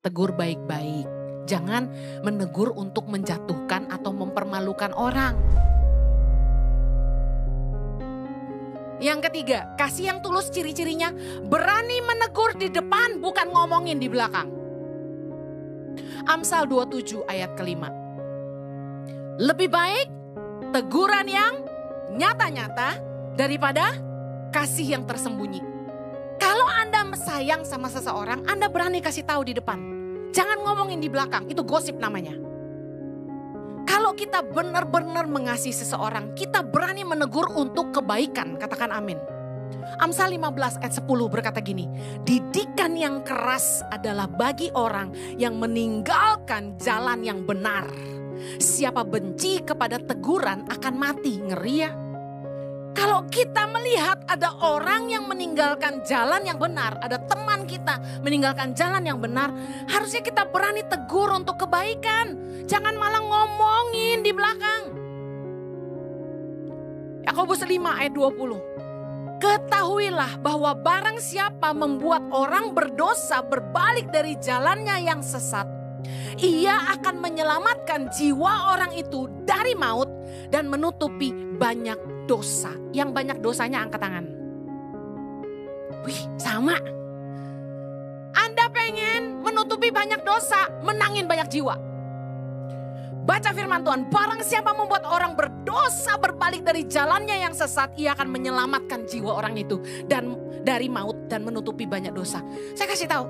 tegur baik-baik. Jangan menegur untuk menjatuhkan atau mempermalukan orang. Yang ketiga, kasih yang tulus ciri-cirinya berani menegur di depan, bukan ngomongin di belakang. Amsal 27 ayat kelima. Lebih baik teguran yang nyata-nyata daripada kasih yang tersembunyi. Kalau Anda sayang sama seseorang, Anda berani kasih tahu di depan. Jangan ngomongin di belakang, itu gosip namanya. Kalau kita benar-benar mengasihi seseorang, kita berani menegur untuk kebaikan, katakan amin. Amsal 15 ayat 10 berkata gini, didikan yang keras adalah bagi orang yang meninggalkan jalan yang benar. Siapa benci kepada teguran akan mati. Ngeri ya. Kalau kita melihat ada orang yang meninggalkan jalan yang benar, ada teman kita meninggalkan jalan yang benar, harusnya kita berani tegur untuk kebaikan. Jangan malah ngomongin di belakang. Yakobus 5 ayat 20. Ketahuilah bahwa barang siapa membuat orang berdosa berbalik dari jalannya yang sesat, ia akan menyelamatkan jiwa orang itu dari maut dan menutupi banyak dosa. Yang banyak dosanya angkat tangan. Wih, sama. Anda pengen menutupi banyak dosa, menangin banyak jiwa. Baca firman Tuhan, barang siapa membuat orang berdosa berbalik dari jalannya yang sesat, ia akan menyelamatkan jiwa orang itu dan dari maut dan menutupi banyak dosa. Saya kasih tahu,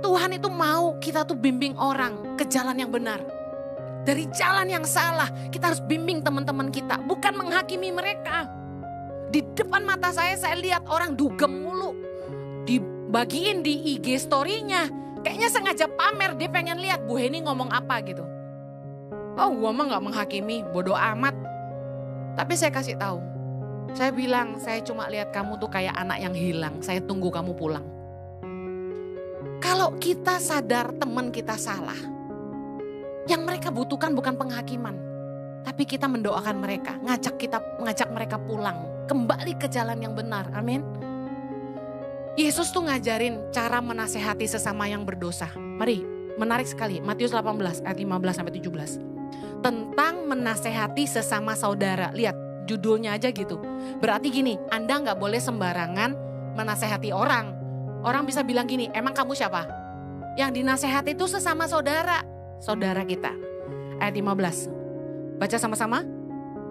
Tuhan itu mau kita tuh bimbing orang ke jalan yang benar. Dari jalan yang salah, kita harus bimbing teman-teman kita, bukan menghakimi mereka. Di depan mata saya lihat orang dugem mulu. Dibagiin di IG story-nya. Kayaknya sengaja pamer, dia pengen lihat Bu Heni ngomong apa gitu. Oh, gua mah gak menghakimi, bodoh amat. Tapi saya kasih tahu, saya bilang saya cuma lihat kamu tuh kayak anak yang hilang, saya tunggu kamu pulang. Kalau kita sadar teman kita salah, yang mereka butuhkan bukan penghakiman, tapi kita mendoakan mereka, ngajak mereka pulang, kembali ke jalan yang benar. Amin. Yesus tuh ngajarin cara menasehati sesama yang berdosa. Mari, menarik sekali. Matius 18 ayat 15 sampai 17. Tentang menasehati sesama saudara. Lihat judulnya aja gitu. Berarti gini, Anda nggak boleh sembarangan menasehati orang. Orang bisa bilang gini, emang kamu siapa? Yang dinasehati itu sesama saudara. Saudara kita. Ayat 15. Baca sama-sama.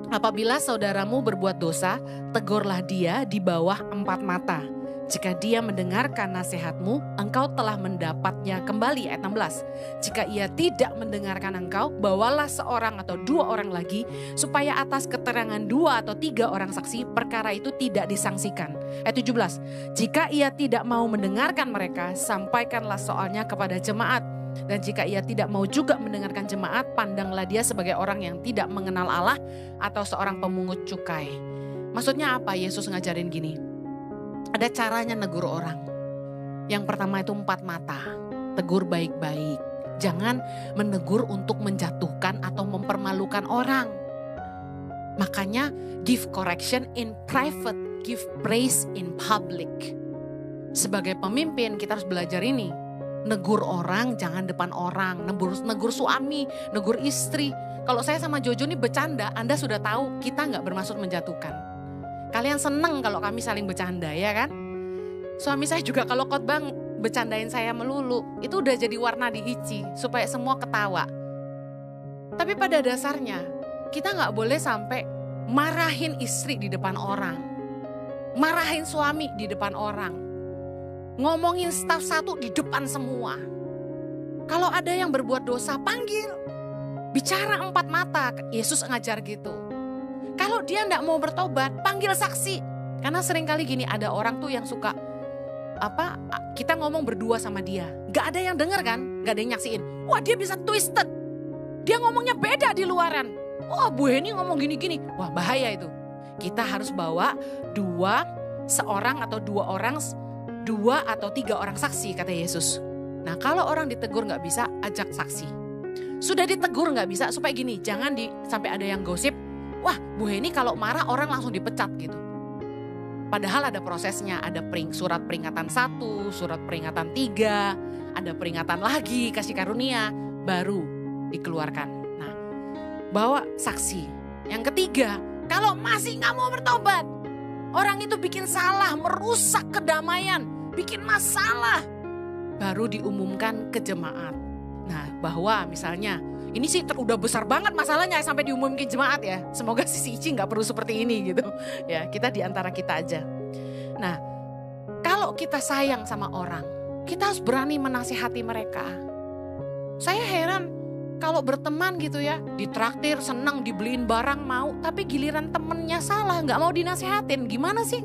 Apabila saudaramu berbuat dosa, tegurlah dia di bawah 4 mata. Jika dia mendengarkan nasihatmu, engkau telah mendapatnya kembali. Ayat 16. Jika ia tidak mendengarkan engkau, bawalah seorang atau 2 orang lagi, supaya atas keterangan 2 atau 3 orang saksi, perkara itu tidak disangsikan. Ayat 17. Jika ia tidak mau mendengarkan mereka, sampaikanlah soalnya kepada jemaat. Dan jika ia tidak mau juga mendengarkan jemaat, pandanglah dia sebagai orang yang tidak mengenal Allah atau seorang pemungut cukai. Maksudnya apa Yesus ngajarin gini? Ada caranya negur orang. Yang pertama itu 4 mata. Tegur baik-baik. Jangan menegur untuk menjatuhkan atau mempermalukan orang. Makanya give correction in private, give praise in public. Sebagai pemimpin kita harus belajar ini. Negur orang jangan depan orang, negur suami, negur istri. Kalau saya sama Jojo nih bercanda, Anda sudah tahu kita gak bermaksud menjatuhkan. Kalian seneng kalau kami saling bercanda ya kan? Suami saya juga kalau khotbah bercandain saya melulu, itu udah jadi warna di Ici supaya semua ketawa. Tapi pada dasarnya kita gak boleh sampai marahin istri di depan orang, marahin suami di depan orang. Ngomongin staf satu di depan semua. Kalau ada yang berbuat dosa, panggil. Bicara 4 mata, Yesus ngajar gitu. Kalau dia enggak mau bertobat, panggil saksi. Karena seringkali gini, ada orang tuh yang suka, kita ngomong berdua sama dia. Gak ada yang denger kan, gak ada yang nyaksiin. Wah dia bisa twisted. Dia ngomongnya beda di luaran. Wah Bu Heni ngomong gini-gini. Wah bahaya itu. Kita harus bawa 2 atau 3 orang saksi kata Yesus. Nah kalau orang ditegur gak bisa, ajak saksi. Sudah ditegur gak bisa, supaya gini, jangan sampai ada yang gosip. Wah Bu Heni kalau marah orang langsung dipecat gitu. Padahal ada prosesnya, ada surat peringatan 1, surat peringatan 3. ada peringatan lagi, kasih karunia, baru dikeluarkan. Nah, bawa saksi. Yang ketiga, kalau masih gak mau bertobat, orang itu bikin salah, merusak kedamaian, bikin masalah, baru diumumkan ke jemaat. Nah, bahwa misalnya, ini sih udah besar banget masalahnya sampai diumumin ke jemaat ya. Semoga si Ici gak perlu seperti ini gitu. Ya, kita di antara kita aja. Nah, kalau kita sayang sama orang, kita harus berani menasihati mereka. Saya heran kalau berteman gitu ya, ditraktir, senang, dibeliin barang mau, tapi giliran temennya salah, gak mau dinasihatin, gimana sih?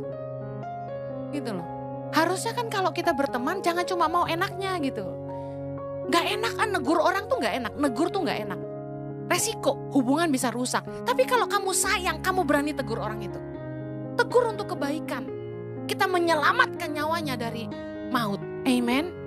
Gitu loh. Harusnya kan kalau kita berteman jangan cuma mau enaknya gitu. Gak enak kan, negur orang tuh gak enak, negur tuh gak enak. Resiko, hubungan bisa rusak. Tapi kalau kamu sayang, kamu berani tegur orang itu. Tegur untuk kebaikan. Kita menyelamatkan nyawanya dari maut. Amen.